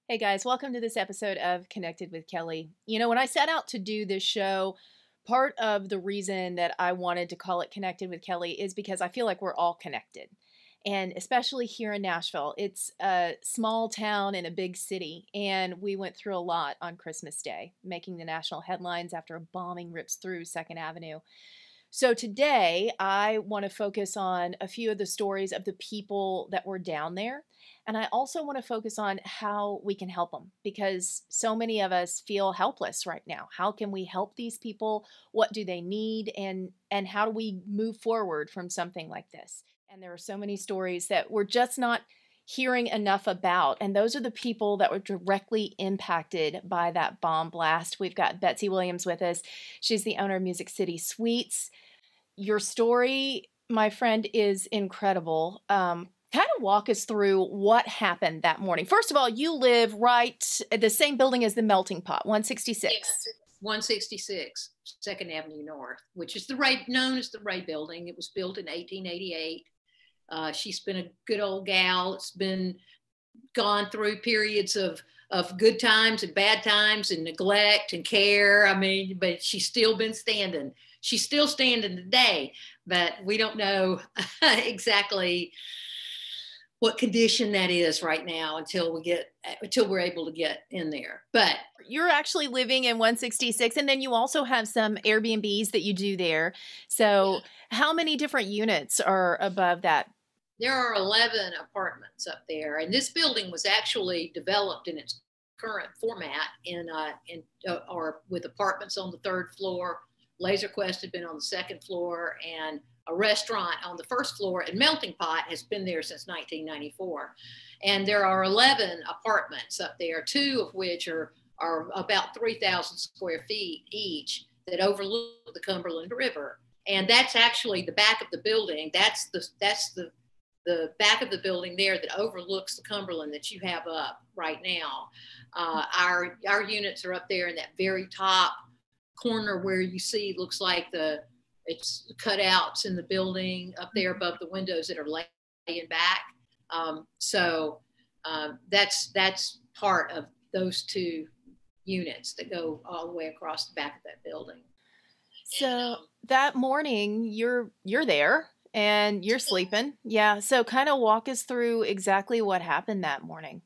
Hey guys, welcome to this episode of Connected with Kelly. You know, when I set out to do this show, part of the reason that I wanted to call it Connected with Kelly is because I feel like we're all connected. And especially here in Nashville, it's a small town in a big city. And we went through a lot on Christmas Day, making the national headlines after a bombing rips through 2nd Avenue. So today, I want to focus on a few of the stories of the people that were down there. And I also want to focus on how we can help them because so many of us feel helpless right now. How can we help these people? What do they need? And how do we move forward from something like this? And there are so many stories that we're just not hearing enough about. And those are the people that were directly impacted by that bomb blast. We've got Betsy Williams with us. She's the owner of Music City Suites. Your story, my friend, is incredible. Kind of walk us through what happened that morning. First of all, you live right at the same building as the Melting Pot, 166. Yes, 166, 2nd Avenue North, which is the Ray, known as the Ray Building. It was built in 1888. She's been a good old gal. It's been gone through periods of good times and bad times and neglect and care. I mean, but she's still been standing. She's still standing today, but we don't know exactly what condition that is right now until we're able to get in there. But you're actually living in 166, and then you also have some Airbnbs that you do there. So how many different units are above that? There are 11 apartments up there, and this building was actually developed in its current format or with apartments on the 3rd floor. Laser Quest had been on the 2nd floor, and a restaurant on the 1st floor, and Melting Pot has been there since 1994. And there are 11 apartments up there, 2 of which are about 3,000 square feet each that overlook the Cumberland River. And that's actually the back of the building. That's the back of the building there that overlooks the Cumberland that you have up right now. Our units are up there in that very top corner where you see looks like it's cutouts in the building up there above the windows that are laying back. That's part of those 2 units that go all the way across the back of that building. So that morning you're there and you're sleeping. Yeah. So kind of walk us through exactly what happened that morning.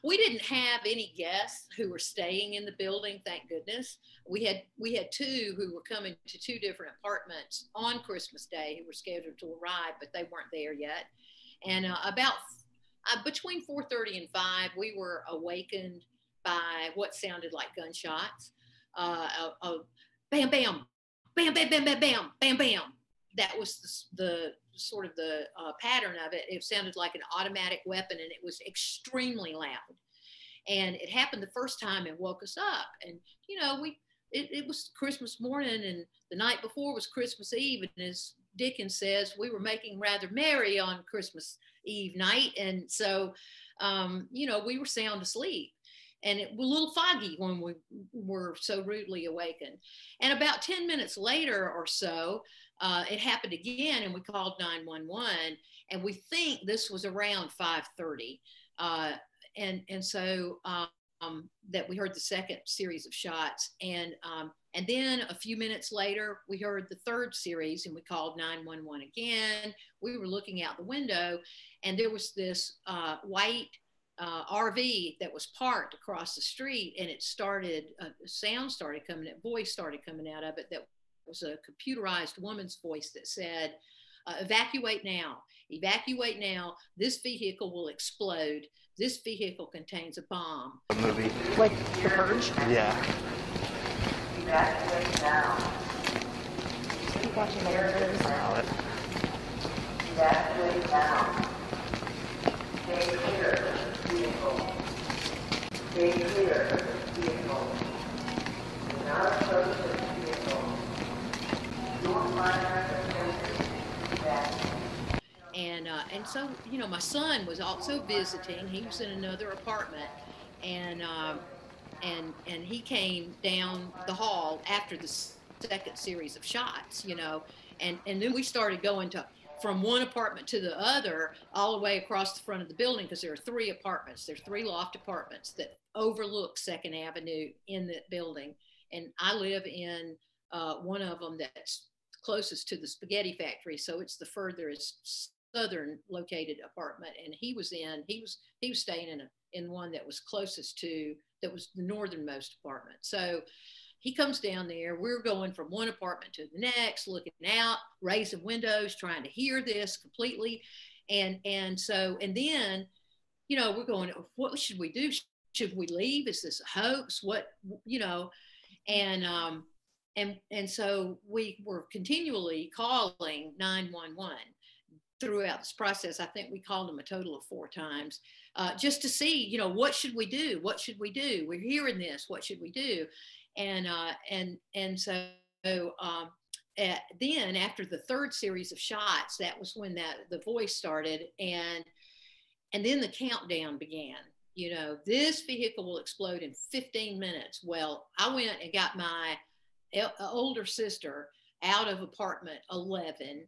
We didn't have any guests who were staying in the building, thank goodness. We had 2 who were coming to 2 different apartments on Christmas Day who were scheduled to arrive, but they weren't there yet. And about between 4:30 and 5, we were awakened by what sounded like gunshots. Bam, bam, bam, bam, bam, bam, bam, bam, bam. That was the sort of the pattern of it. It sounded like an automatic weapon, and it was extremely loud. And it happened the first time and woke us up. And, you know, it was Christmas morning, and the night before was Christmas Eve. And as Dickens says, we were making rather merry on Christmas Eve night. And so, we were sound asleep. And it was a little foggy when we were so rudely awakened. And about 10 minutes later or so, it happened again, and we called 911. And we think this was around 5:30. And so that we heard the second series of shots. And then a few minutes later, we heard the 3rd series, and we called 911 again. We were looking out the window, and there was this white RV that was parked across the street, and it started, sound started coming, voice started coming out of it that was a computerized woman's voice that said, evacuate now, this vehicle will explode, this vehicle contains a bomb. A movie. Like The Purge? Yeah. Evacuate now. Keep watching the windows. Evacuate now. Stay clear, vehicle. Stay clear, vehicle. Do not approach this vehicle. Don't minor offenses. And so, my son was also visiting. He was in another apartment, and he came down the hall after the second series of shots, and then we started going to from one apartment to the other, all the way across the front of the building, because there are 3 apartments. There's 3 loft apartments that overlook 2nd Avenue in that building. And I live in one of them that's closest to the spaghetti factory. So it's the furthest southern located apartment. And he was staying in one that was closest to, that was the northernmost apartment. So he comes down there. We're going from one apartment to the next, looking out, raising windows, trying to hear this completely. And then, we're going, what should we do? Should we leave? Is this a hoax? What, and so we were continually calling 911 throughout this process. I think we called them a total of 4 times, just to see, what should we do? What should we do? We're hearing this. What should we do? And so then after the 3rd series of shots, that was when the voice started, and then the countdown began. This vehicle will explode in 15 minutes. Well, I went and got my older sister out of apartment 11.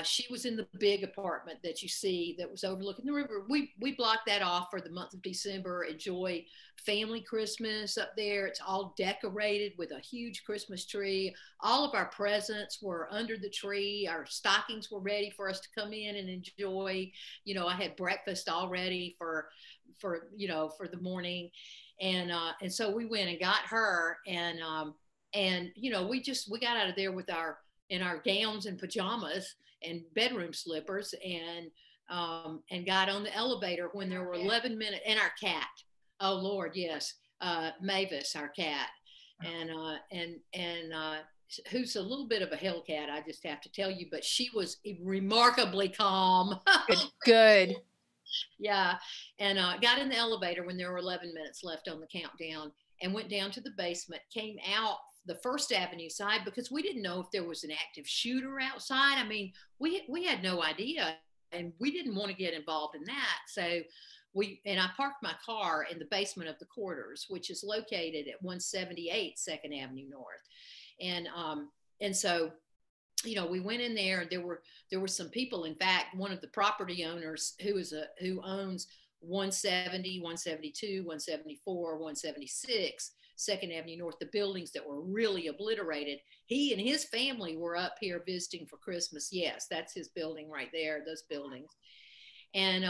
She was in the big apartment that you see that was overlooking the river. We blocked that off for the month of December. Enjoy family Christmas up there. It's all decorated with a huge Christmas tree. All of our presents were under the tree. Our stockings were ready for us to come in and enjoy. I had breakfast all ready for the morning. And so we went and got her, and we got out of there in our gowns and pajamas and bedroom slippers, and got on the elevator when there were 11 minutes, and our cat. Oh Lord, yes. Mavis, our cat. And who's a little bit of a hellcat, I just have to tell you, but she was remarkably calm. Good. Yeah. And got in the elevator when there were 11 minutes left on the countdown, and went down to the basement, came out the First Avenue side, because we didn't know if there was an active shooter outside. I mean, we had no idea, and we didn't want to get involved in that. So I parked my car in the basement of the quarters, which is located at 178 2nd Avenue North. And so, we went in there, and there were some people. In fact, one of the property owners who owns 170, 172, 174, 176 2nd Avenue North, the buildings that were really obliterated. He and his family were up here visiting for Christmas. Yes, that's his building right there, those buildings. And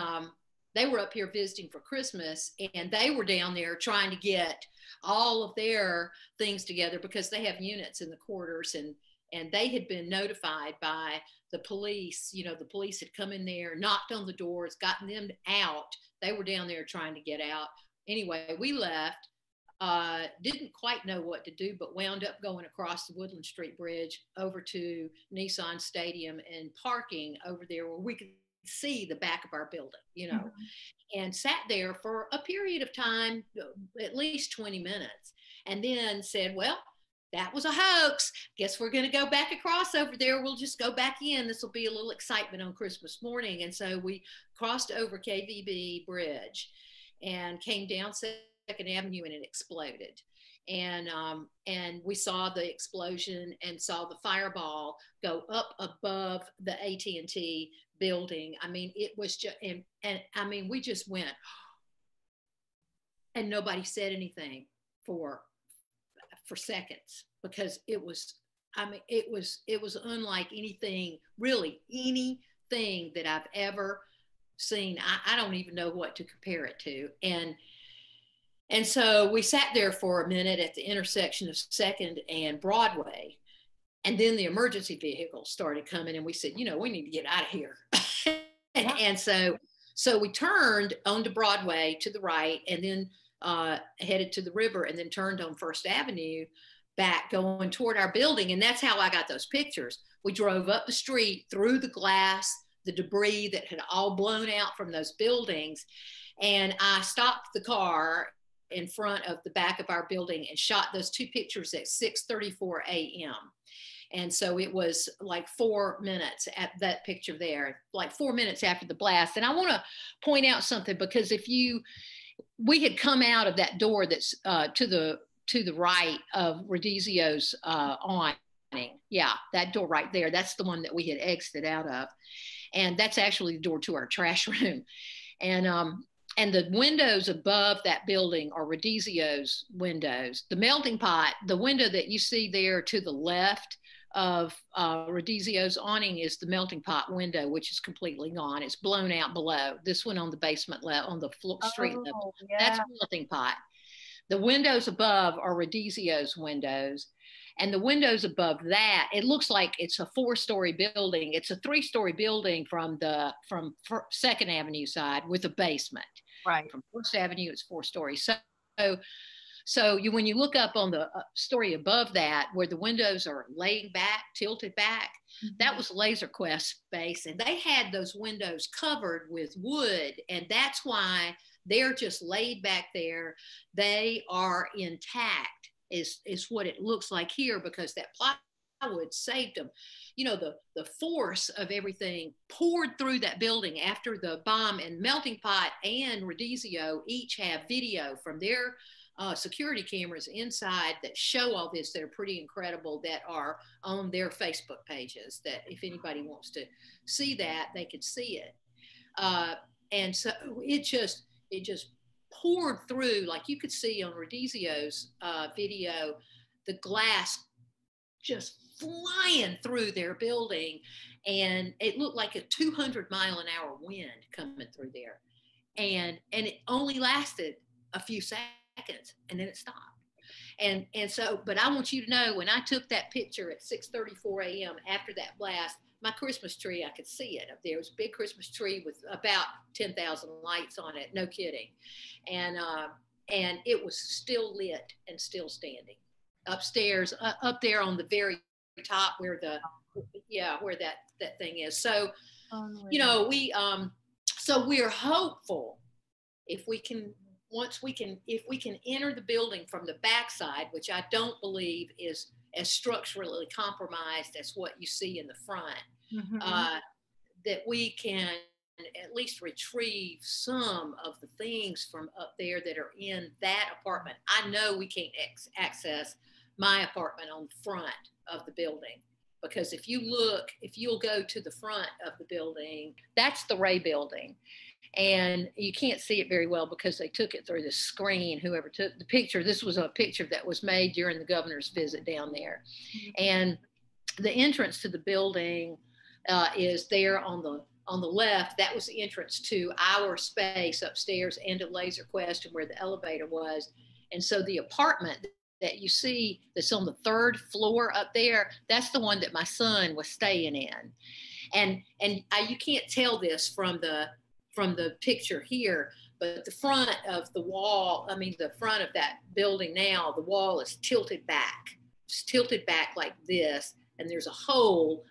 they were up here visiting for Christmas, and they were down there trying to get all of their things together, because they have units in the quarters, and they had been notified by the police. The police had come in there, knocked on the doors, gotten them out. They were down there trying to get out. Anyway, we left. Didn't quite know what to do, but wound up going across the Woodland Street Bridge over to Nissan Stadium and parking over there where we could see the back of our building, mm-hmm. and sat there for a period of time, at least 20 minutes, and then said, well, that was a hoax. Guess we're going to go back across over there. We'll just go back in. This will be a little excitement on Christmas morning. And so we crossed over KVB Bridge and came down 2nd Avenue, and it exploded. And we saw the explosion and saw the fireball go up above the AT&T building. I mean, it was just, and I mean, we just went, and nobody said anything for seconds, because it was unlike anything that I've ever seen. I don't even know what to compare it to. And so we sat there for a minute at the intersection of 2nd and Broadway, and then the emergency vehicle started coming, and we said, we need to get out of here. And so we turned onto Broadway to the right, and then headed to the river, and then turned on First Avenue back, going toward our building. And that's how I got those pictures. We drove up the street, through the glass, the debris that had all blown out from those buildings. And I stopped the car in front of the back of our building and shot those 2 pictures at 6:34 a.m. And so it was like 4 minutes at that picture there, like 4 minutes after the blast. And I want to point out something, because we had come out of that door that's to the right of Rodizio's awning, Yeah, that door right there. That's the one that we had exited out of. And that's actually the door to our trash room. And the windows above that building are Radizio's windows. The melting pot, the window that you see there to the left of Radizio's awning is the melting pot window, which is completely gone. It's blown out below. This one on the basement level, on the street level. Yeah. That's melting pot. The windows above are Radizio's windows. And the windows above that, it looks like it's a 4-story building. It's a 3-story building from Second Avenue side with a basement. Right. From First Avenue, it's 4 stories. So when you look up on the story above that, where the windows are laying back, tilted back, that was Laser Quest space. And they had those windows covered with wood. And that's why they're just laid back there. They are intact. Is what it looks like here, because that plywood saved them. You know, the force of everything poured through that building after the bomb, and Melting Pot and Radizio each have video from their security cameras inside that show all this, that are pretty incredible, that are on their Facebook pages, that if anybody wants to see that, they could see it. And so it just poured through, like you could see on Radizio's video, the glass just flying through their building. And it looked like a 200-mile-an-hour wind coming through there. And it only lasted a few seconds, and then it stopped. And so, but I want you to know, when I took that picture at 6:34 a.m. after that blast, my Christmas tree, I could see it up there. It was a big Christmas tree with about 10,000 lights on it. No kidding. And it was still lit and still standing upstairs, up there on the very top where where that thing is. So, you know, so we're hopeful if we can enter the building from the backside, which I don't believe is as structurally compromised as what you see in the front, that we can at least retrieve some of the things from up there that are in that apartment. I know we can't access my apartment on the front of the building, because if you'll go to the front of the building, that's the Ray building. And you can't see it very well because they took it through the screen, whoever took the picture. This was a picture that was made during the governor's visit down there. And the entrance to the building is there on the left. That was the entrance to our space upstairs and to Laser Quest, and where the elevator was. And so the apartment that you see that's on the 3rd floor up there, that's the one that my son was staying in. And you can't tell this from the picture here, but the front of the wall, the front of that building now, the wall is tilted back. It's tilted back like this, and there's a hole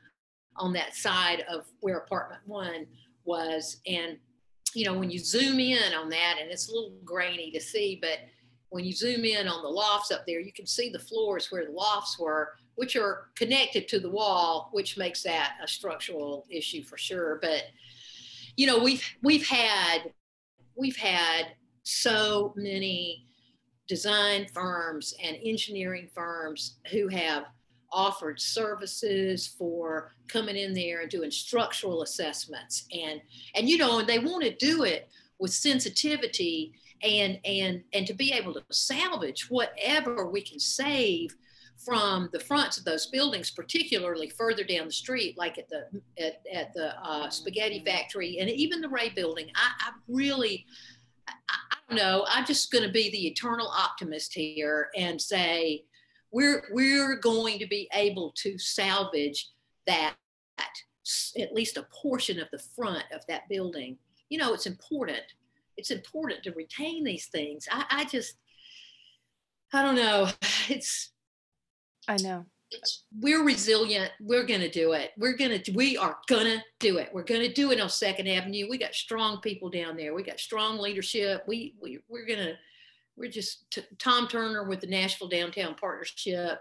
on that side of where apartment 1 was. And, you know, when you zoom in on that, and it's a little grainy to see, but when you zoom in on the lofts up there, you can see the floors where the lofts were, which are connected to the wall, which makes that a structural issue for sure. But, you know, we've had so many design firms and engineering firms who have offered services for coming in there and doing structural assessments, and you know, and they want to do it with sensitivity and to be able to salvage whatever we can save from the fronts of those buildings, particularly further down the street, like at the spaghetti factory and even the Ray building. I don't know. I'm just going to be the eternal optimist here and say we're going to be able to salvage that, at least a portion of the front of that building. You know, it's important. It's important to retain these things. I don't know. I know. We're resilient. We're going to do it. We are going to do it. We're going to do it on 2nd Avenue. We got strong people down there. We got strong leadership. We're just Tom Turner with the Nashville Downtown Partnership,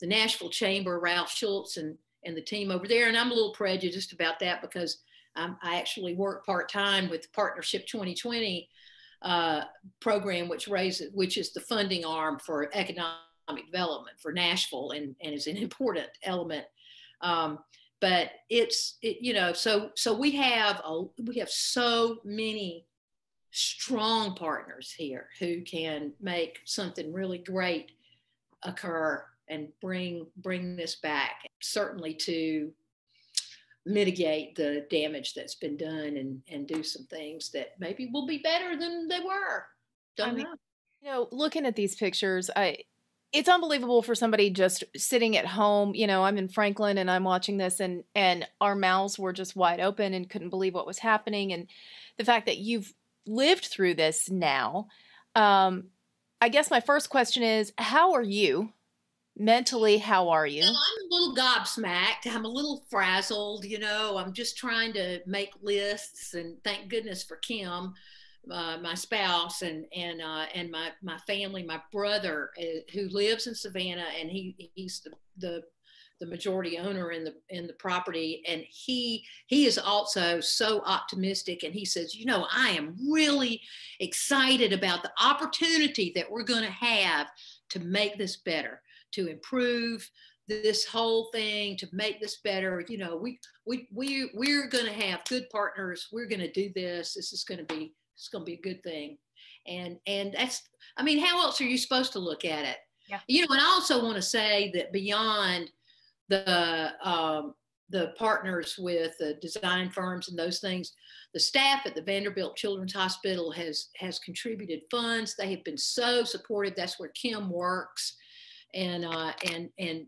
the Nashville Chamber, Ralph Schultz and the team over there. And I'm a little prejudiced about that because I actually work part-time with the Partnership 2020 program, which is the funding arm for economic development for Nashville and is an important element But so we have so many strong partners here who can make something really great occur and bring this back, certainly to mitigate the damage that's been done and do some things that maybe will be better than they were. Don't know. Looking at these pictures, it's unbelievable for somebody just sitting at home. I'm in Franklin and I'm watching this and our mouths were just wide open and couldn't believe what was happening. And the fact that you've lived through this now, I guess my first question is, how are you? Mentally, how are you? Well, I'm a little gobsmacked. I'm a little frazzled. I'm just trying to make lists, and thank goodness for Kim, my spouse, and my family, my brother who lives in Savannah, and he's the majority owner in the property, and he is also so optimistic, and he says, I am really excited about the opportunity that we're going to have to make this better, to improve this whole thing, to make this better. We're going to have good partners. We're going to do this. It's going to be a good thing. And that's, how else are you supposed to look at it? Yeah. And I also want to say that beyond the partners with the design firms and those things, the staff at the Vanderbilt Children's Hospital has contributed funds. They have been so supportive. That's where Kim works. And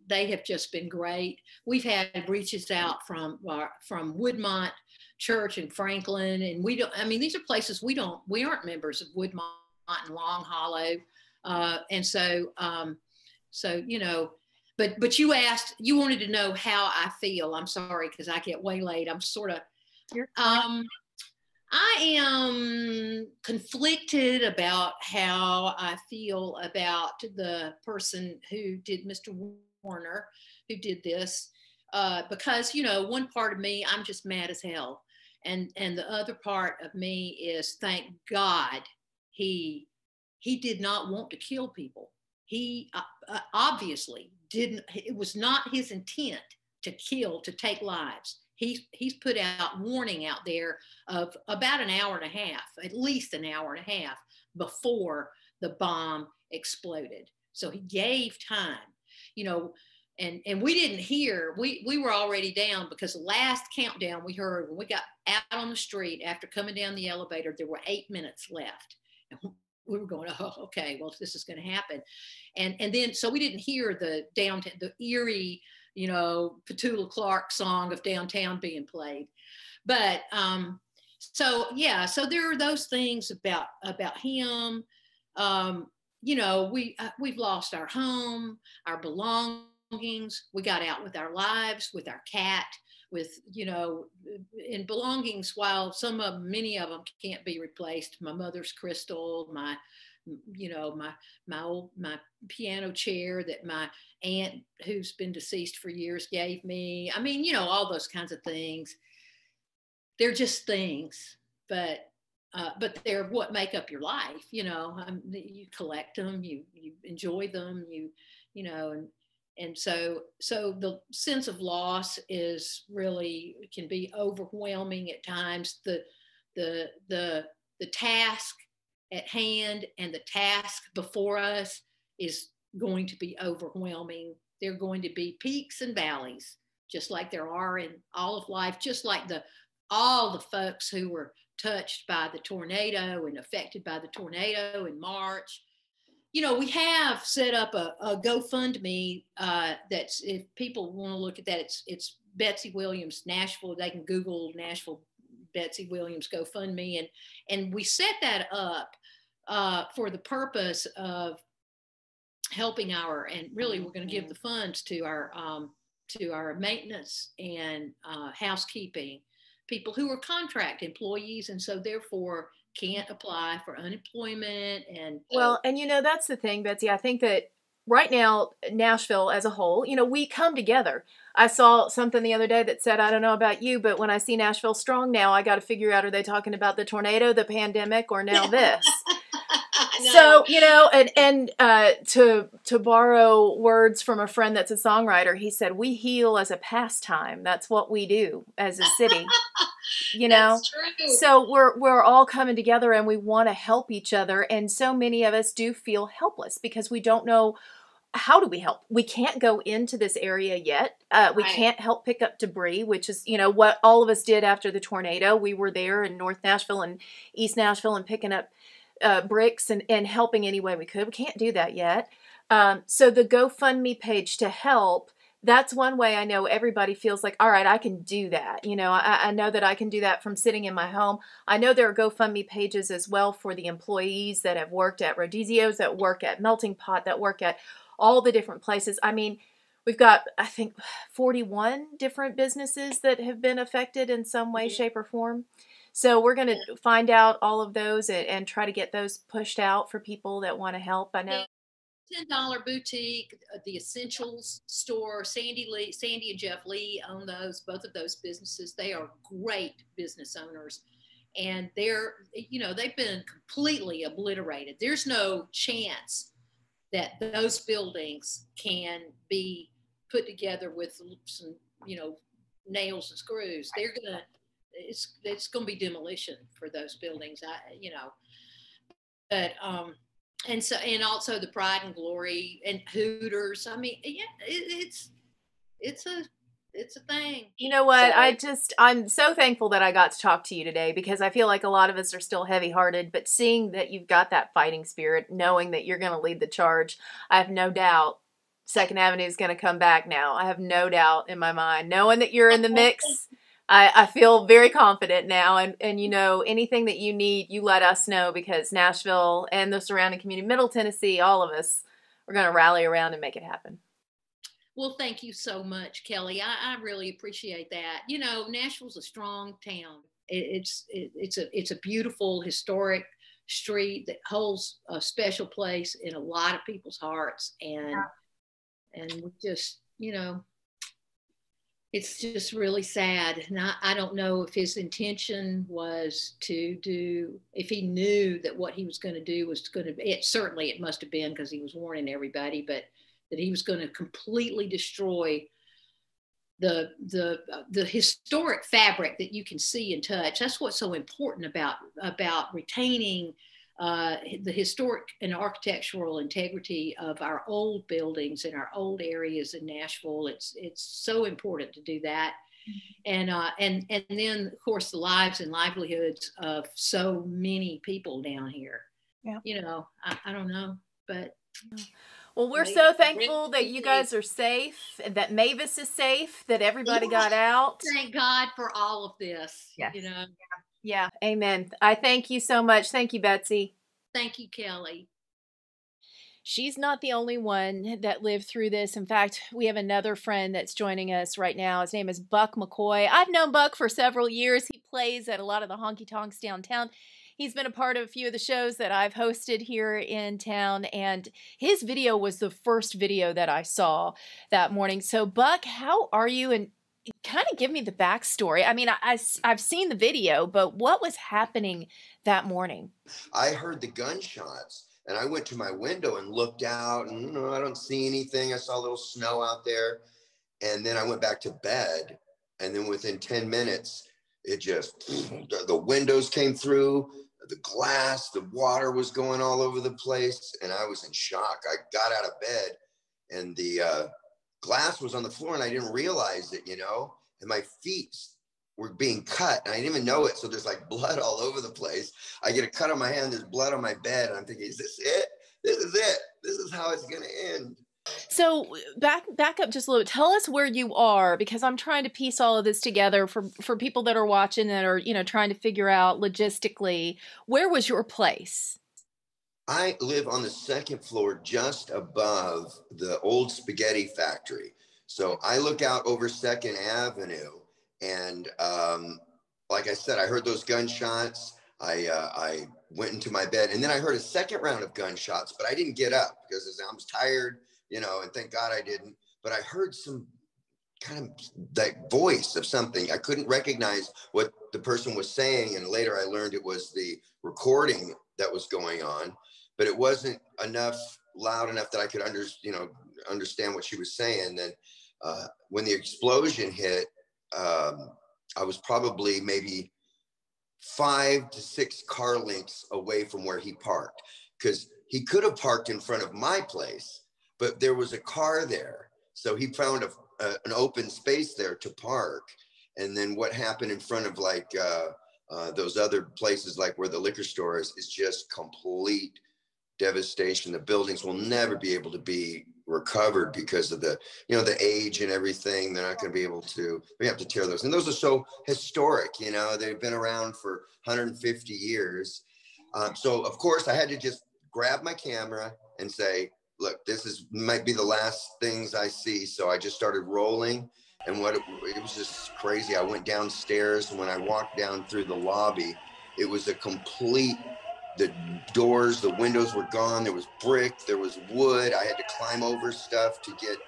they have just been great. We've had reaches out from Woodmont Church in Franklin, and these are places we aren't members of Woodmont and Long Hollow, and so but you wanted to know how I feel. I'm sorry because I get waylaid. I'm sort of I am conflicted about how I feel about the person who did Mr. Warner, who did this, because, one part of me, I'm just mad as hell. And the other part of me is, thank God he did not want to kill people. He obviously didn't. It was not his intent to kill, to take lives. He's put out warning out there of about an hour and a half, at least an hour and a half before the bomb exploded. So he gave time, and we didn't hear, we were already down, because the last countdown we heard when we got out on the street after coming down the elevator, there were 8 minutes left. And we were going, oh, okay, well, this is going to happen. And then, so we didn't hear the eerie, Petula Clark song of Downtown being played. But so there are those things about him. We've lost our home, our belongings. We got out with our lives, with our cat, with, in belongings, while many of them can't be replaced. My mother's crystal, my piano chair that my aunt, who's been deceased for years, gave me. All those kinds of things. They're just things, but they're what make up your life. You collect them, you enjoy them, and so the sense of loss is really, can be overwhelming at times. The task at hand and the task before us is going to be overwhelming. There are going to be peaks and valleys, just like there are in all of life, just like all the folks who were touched by the tornado and affected by the tornado in March. We have set up a GoFundMe that's, if people want to look at that, it's Betsy Williams Nashville. They can Google Nashville Betsy Williams GoFundMe, and we set that up for the purpose of helping and really we're going to give the funds to our maintenance and housekeeping people who are contract employees, and so therefore can't apply for unemployment. And that's the thing, Betsy. I think that right now, Nashville as a whole, we come together. I saw something the other day that said, I don't know about you, but when I see Nashville Strong now, I got to figure out, are they talking about the tornado, the pandemic, or now this? So, you know, and to borrow words from a friend that's a songwriter, he said, we heal as a pastime. That's what we do as a city. You know, That's true. so we're all coming together and we want to help each other. And so many of us do feel helpless because we don't know, how do we help? We can't go into this area yet. We Right. can't help pick up debris, which is, you know, what all of us did after the tornado. We were there in North Nashville and East Nashville and picking up bricks and helping any way we could. We can't do that yet. So the GoFundMe page to help, that's one way I know everybody feels like, all right, I can do that. You know, I know that I can do that from sitting in my home. I know there are GoFundMe pages as well for the employees that have worked at Rodizio's, that work at Melting Pot, that work at all the different places. I mean, we've got, I think, 41 different businesses that have been affected in some way, shape, or form. So we're going to find out all of those and try to get those pushed out for people that want to help. I know. $10 boutique, the Essentials store. Sandy and Jeff Lee own both of those businesses. They are great business owners, and they've been completely obliterated. There's no chance that those buildings can be put together with some, nails and screws. It's gonna be demolition for those buildings. But and also the Pride and Glory and Hooters. I mean, yeah, it's a thing. You know what? I'm so thankful that I got to talk to you today, because I feel like a lot of us are still heavy-hearted, but seeing that you've got that fighting spirit, knowing that you're going to lead the charge, I have no doubt Second Avenue is going to come back now. I have no doubt in my mind. Knowing that you're in the mix, I feel very confident now. And anything that you need, you let us know, because Nashville and the surrounding community, Middle Tennessee, all of us, we're going to rally around and make it happen. Well, thank you so much, Kelly. I really appreciate that. Nashville's a strong town. It's a beautiful, historic street that holds a special place in a lot of people's hearts. And we just, it's just really sad. And I don't know if his intention was if he knew that what he was going to do was going to, it must have been, because he was warning everybody, but that he was going to completely destroy the historic fabric that you can see and touch. That's what's so important about retaining the historic and architectural integrity of our old buildings and our old areas in Nashville. It's so important to do that. And then of course the lives and livelihoods of so many people down here. Yeah. I don't know, but. Well, we're so thankful that you guys are safe, that Mavis is safe, that everybody got out. Thank God for all of this. Yes. Yeah. Amen. I thank you so much. Thank you, Betsy. Thank you, Kelly. She's not the only one that lived through this. In fact, we have another friend that's joining us right now. His name is Buck McCoy. I've known Buck for several years. He plays at a lot of the honky tonks downtown. He's been a part of a few of the shows that I've hosted here in town, and his video was the first video that I saw that morning. So, Buck, how are you? And kind of give me the backstory. I mean, I've seen the video, but what was happening that morning? I heard the gunshots, and I went to my window and looked out, and I don't see anything. I saw a little snow out there, and then I went back to bed, and then within 10 minutes, it just, the windows came through. The glass, the water was going all over the place, and I was in shock. I got out of bed, and the glass was on the floor, and I didn't realize it, and my feet were being cut, and I didn't even know it, so there's like blood all over the place. I get a cut on my hand, there's blood on my bed, and I'm thinking, is this it? This is it. This is how it's going to end. So back up just a little bit. Tell us where you are, because I'm trying to piece all of this together for people that are watching that are, trying to figure out logistically, where was your place? I live on the second floor just above the old spaghetti factory. So I look out over 2nd Avenue, and like I said, I heard those gunshots. I went into my bed, and then I heard a second round of gunshots, but I didn't get up because I was tired. And thank God I didn't, but I heard some kind of that voice of something. I couldn't recognize what the person was saying. And later I learned it was the recording that was going on, but it wasn't loud enough that I could understand what she was saying. Then when the explosion hit, I was probably maybe 5 to 6 car lengths away from where he parked, because he could have parked in front of my place, but there was a car there. So he found an open space there to park. And then what happened in front of like those other places, like where the liquor store is just complete devastation. The buildings will never be able to be recovered because of the age and everything. They're not going to be able to, we have to tear those. And those are so historic, they've been around for 150 years. So of course I had to just grab my camera and say, look, might be the last things I see. So I just started rolling, and it was just crazy. I went downstairs, and when I walked down through the lobby, it was the doors, the windows were gone. There was brick, there was wood. I had to climb over stuff to get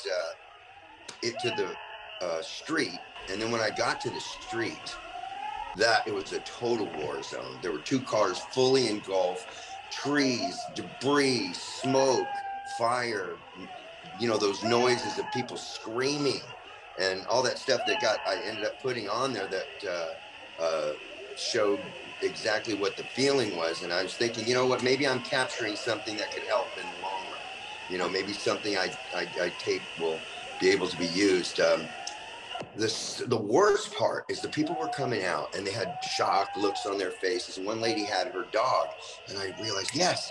it to the street. And then when I got to the street, it was a total war zone. There were 2 cars fully engulfed, trees, debris, smoke, fire, those noises of people screaming and all that stuff I ended up putting on there that showed exactly what the feeling was. And I was thinking, you know what, maybe I'm capturing something that could help in the long run. Maybe something I tape will be able to be used. The worst part is the people were coming out and they had shocked looks on their faces. And one lady had her dog, and I realized, yes,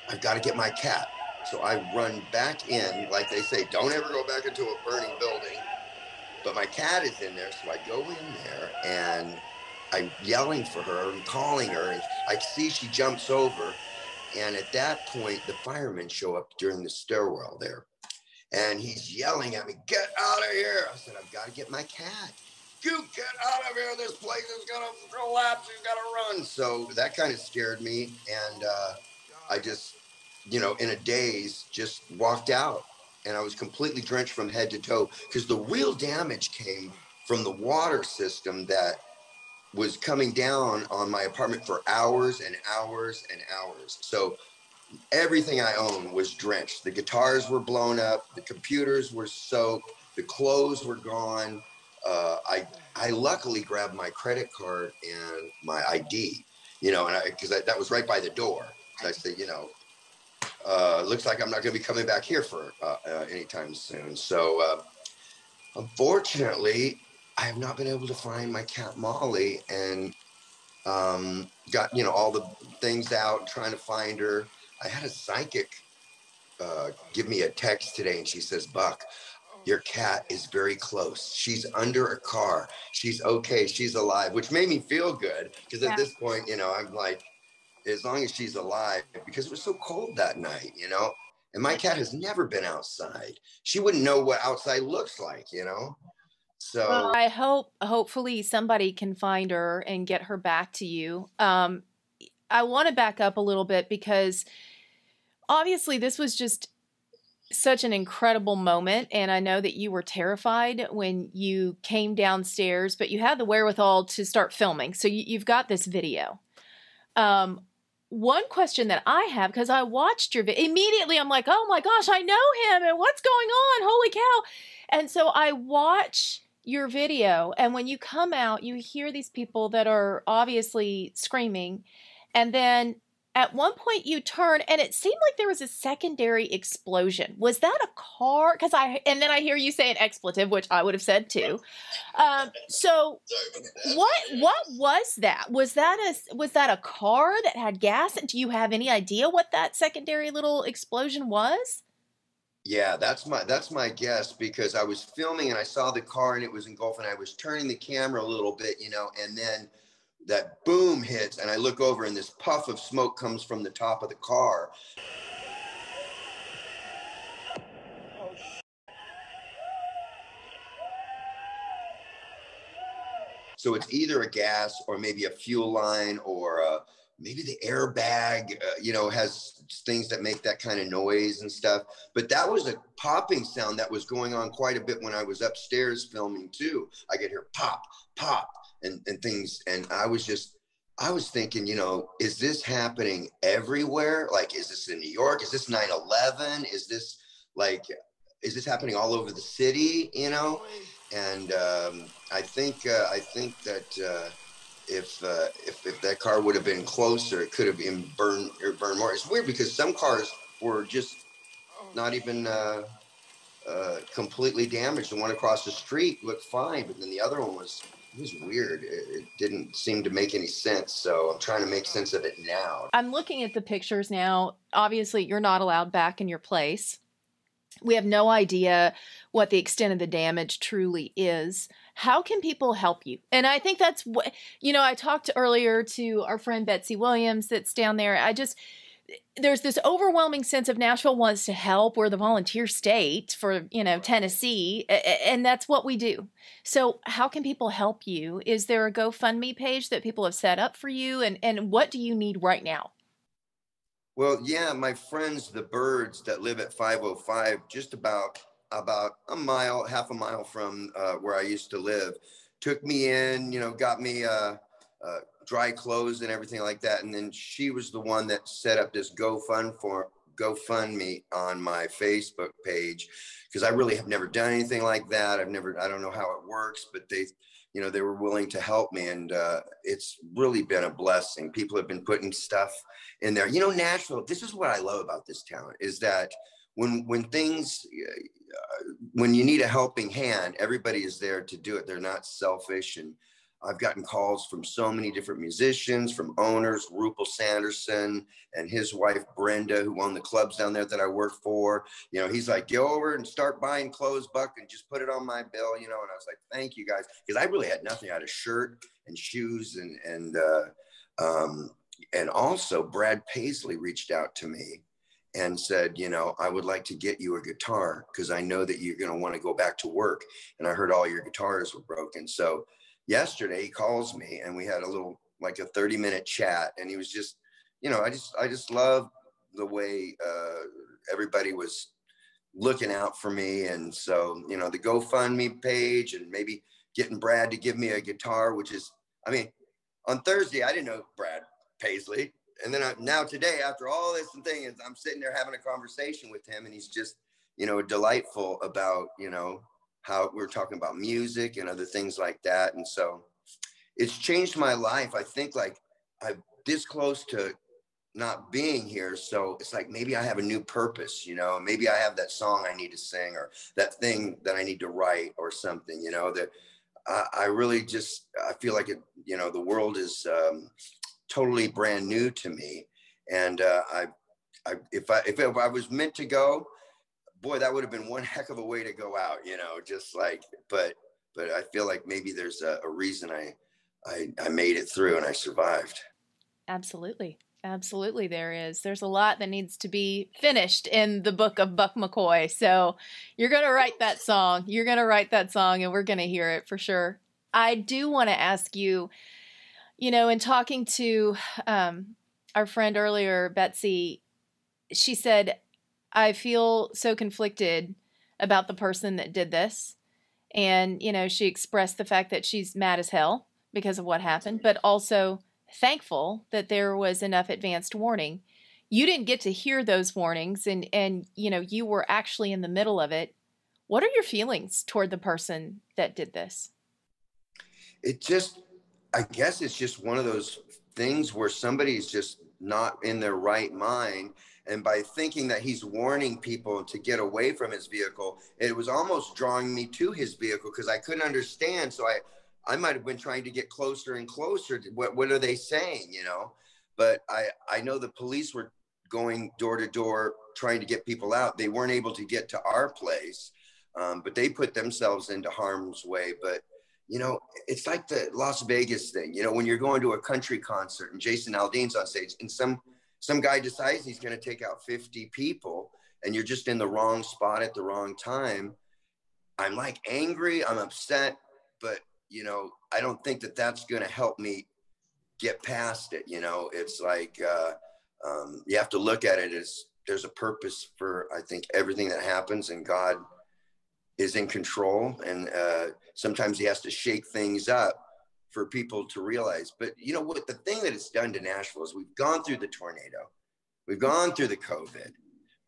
I've got to get my cat. So I run back in, like they say, don't ever go back into a burning building. But my cat is in there, so I go in there and I'm yelling for her and calling her, and I see she jumps over. And at that point, the firemen show up during the stairwell there. And he's yelling at me, get out of here. I said, I've got to get my cat. You get out of here. This place is going to collapse. You've got to run. So that kind of scared me. And I just, in a daze, just walked out. And I was completely drenched from head to toe, because the real damage came from the water system that was coming down on my apartment for hours and hours and hours. So everything I owned was drenched. The guitars were blown up. The computers were soaked. The clothes were gone. I luckily grabbed my credit card and my ID, because that was right by the door. So I said, looks like I'm not going to be coming back here for anytime soon. So unfortunately, I have not been able to find my cat Molly, and got, all the things out, trying to find her. I had a psychic give me a text today, and she says, Buck, your cat is very close. She's under a car. She's okay. She's alive, which made me feel good, because at this point, I'm like, as long as she's alive, because it was so cold that night, and my cat has never been outside. She wouldn't know what outside looks like, So well, I hopefully somebody can find her and get her back to you. I want to back up a little bit, because obviously this was just such an incredible moment. And I know that you were terrified when you came downstairs, but you had the wherewithal to start filming. So you've got this video. One question that I have, because I watched your video, immediately I'm like, oh my gosh, I know him, and what's going on? Holy cow. And so I watch your video, and when you come out, you hear these people that are obviously screaming, and then at one point you turn, and it seemed like there was a secondary explosion. Was that a car? And then I hear you say an expletive, which I would have said too. So what was that? Was that a car that had gas? Do you have any idea what that secondary little explosion was? Yeah, that's my guess, because I was filming and I saw the car and it was engulfed, and I was turning the camera a little bit, and then that boom hits, and I look over, and this puff of smoke comes from the top of the car. So it's either a gas or maybe a fuel line, or maybe the airbag, has things that make that kind of noise and stuff. But that was a popping sound that was going on quite a bit when I was upstairs filming too. I could hear pop, pop, and things. And I was just I was thinking, is this happening everywhere? Like, is this in New York? Is this 9/11? Is this happening all over the city? And I think that if that car would have been closer, it could have been burned more. It's weird because some cars were just not even completely damaged. The one across the street looked fine, but then the other one was weird. It didn't seem to make any sense. So I'm trying to make sense of it now. I'm looking at the pictures now. Obviously, you're not allowed back in your place. We have no idea what the extent of the damage truly is. How can people help you? And I think that's what, I talked earlier to our friend Betsy Williams that's down there. There's this overwhelming sense of Nashville wants to help. We're the volunteer state for, Tennessee, and that's what we do. So how can people help you? Is there a GoFundMe page that people have set up for you? And what do you need right now? Well, yeah, my friends, the Birds that live at 505, just about a mile, half a mile from where I used to live, took me in, got me dry clothes and everything like that. And then she was the one that set up this GoFundMe on my Facebook page, because I really have never done anything like that. I don't know how it works, but they were willing to help me, and it's really been a blessing. People have been putting stuff in there. Nashville, this is what I love about this town, is that when you need a helping hand, everybody is there to do it. They're not selfish. And I've gotten calls from so many different musicians, from owners, Rupel Sanderson and his wife, Brenda, who own the clubs down there that I work for. He's like, go over and start buying clothes, Buck, and just put it on my bill, and I was like, thank you guys. Because I really had nothing. I had a shirt and shoes and also Brad Paisley reached out to me and said, I would like to get you a guitar because I know that you're going to want to go back to work. And I heard all your guitars were broken. So yesterday he calls me and we had a little, like a 30-minute chat. And he was just, I just love the way everybody was looking out for me. And so, the GoFundMe page and maybe getting Brad to give me a guitar, which is, on Thursday, I didn't know Brad Paisley. And then now today, after all this and things, I'm sitting there having a conversation with him, and he's just, delightful about, how we're talking about music and other things like that. And so it's changed my life. I think like I'm this close to not being here. So it's like, maybe I have a new purpose, maybe I have that song I need to sing, or that thing that I need to write, or something, that I really just, I feel like it, the world is totally brand new to me. And if I was meant to go, boy, that would have been one heck of a way to go out, just like, but I feel like maybe there's a reason I made it through and I survived. Absolutely. Absolutely. There's a lot that needs to be finished in the book of Buck McCoy. So you're going to write that song. And we're going to hear it for sure. I do want to ask you, in talking to our friend earlier, Betsy, she said, I feel so conflicted about the person that did this. And, she expressed the fact that she's mad as hell because of what happened, but also thankful that there was enough advanced warning. You didn't get to hear those warnings, and you were actually in the middle of it. What are your feelings toward the person that did this? I guess it's just one of those things where somebody's just not in their right mind. And by thinking that he's warning people to get away from his vehicle, it was almost drawing me to his vehicle because I couldn't understand. So I might have been trying to get closer and closer to what are they saying, But I know the police were going door to door trying to get people out. They weren't able to get to our place, but they put themselves into harm's way. But it's like the Las Vegas thing, when you're going to a country concert and Jason Aldean's on stage and some guy decides he's going to take out 50 people and you're just in the wrong spot at the wrong time. I'm like angry, I'm upset, but I don't think that that's going to help me get past it. It's like, you have to look at it as there's a purpose for, I think, everything that happens, and God is in control. And sometimes he has to shake things up for people to realize. But you know what, the thing that it's done to Nashville is we've gone through the tornado, we've gone through the COVID,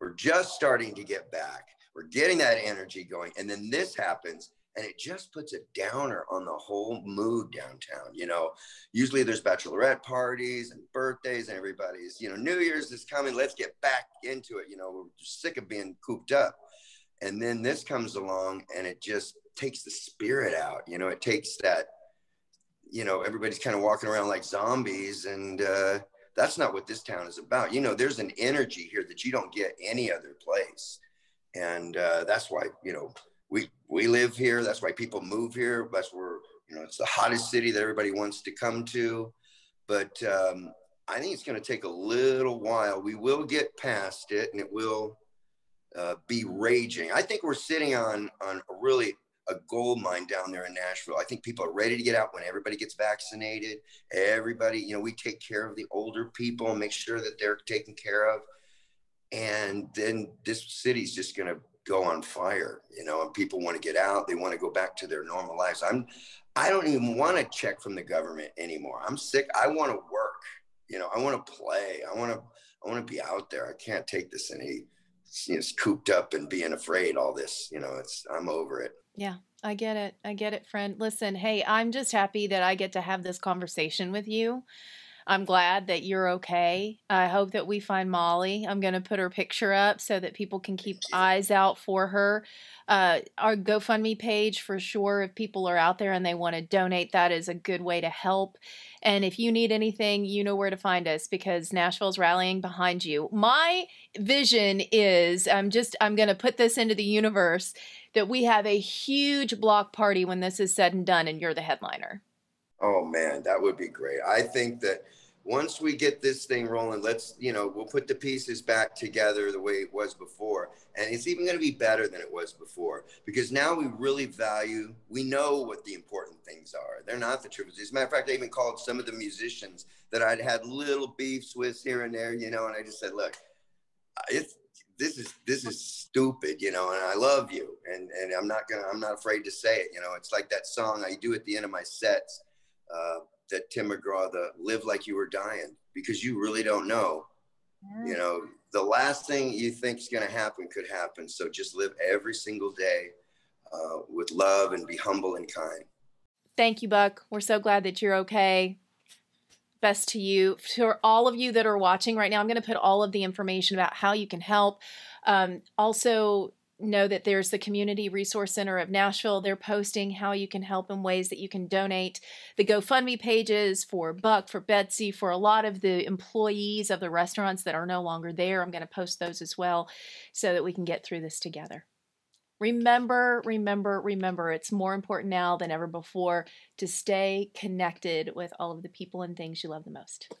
we're just starting to get back, we're getting that energy going, and then this happens and it just puts a downer on the whole mood downtown. You know, usually there's bachelorette parties and birthdays and everybody's, you know, New Year's is coming, let's get back into it. You know, we're sick of being cooped up. And then this comes along and it just takes the spirit out. You know, it takes that, you know, everybody's kind of walking around like zombies, and that's not what this town is about. You know, there's an energy here that you don't get any other place. And that's why, you know, we live here. That's why people move here. That's where, you know, it's the hottest city that everybody wants to come to. But I think it's going to take a little while. We will get past it, and it will be raging. I think we're sitting on a gold mine down there in Nashville. I think people are ready to get out when everybody gets vaccinated. Everybody, you know, we take care of the older people and make sure that they're taken care of. And then this city's just going to go on fire, you know, and people want to get out. They want to go back to their normal lives. I don't even want to check from the government anymore. I'm sick. I want to work, you know, I want to play. I want to be out there. I can't take this any, you know, cooped up and being afraid, all this, you know, I'm over it. Yeah, I get it. I get it, friend. Listen, hey, I'm just happy that I get to have this conversation with you. I'm glad that you're okay. I hope that we find Molly. I'm going to put her picture up so that people can keep eyes out for her. Our GoFundMe page, for sure, if people are out there and they want to donate, that is a good way to help. And if you need anything, you know where to find us, because Nashville's rallying behind you. My vision is, I'm going to put this into the universe, that we have a huge block party when this is said and done and you're the headliner. Oh man, that would be great. I think that once we get this thing rolling, we'll put the pieces back together the way it was before. And it's even going to be better than it was before, because now we really we know what the important things are. They're not the trivial. As a matter of fact, I even called some of the musicians that I'd had little beefs with here and there, you know, and I just said, look, this is stupid, you know, and I love you. And I'm not afraid to say it. You know, it's like that song I do at the end of my sets, that Tim McGraw, the Live Like You Were Dying, because you really don't know, you know, the last thing you think is going to happen could happen. So just live every single day with love and be humble and kind. Thank you, Buck. We're so glad that you're okay. Best to you. For all of you that are watching right now, I'm going to put all of the information about how you can help. Also, know that there's the Community Resource Center of Nashville. They're posting how you can help in ways that you can donate. The GoFundMe pages for Buck, for Betsy, for a lot of the employees of the restaurants that are no longer there. I'm going to post those as well so that we can get through this together. Remember, it's more important now than ever before to stay connected with all of the people and things you love the most.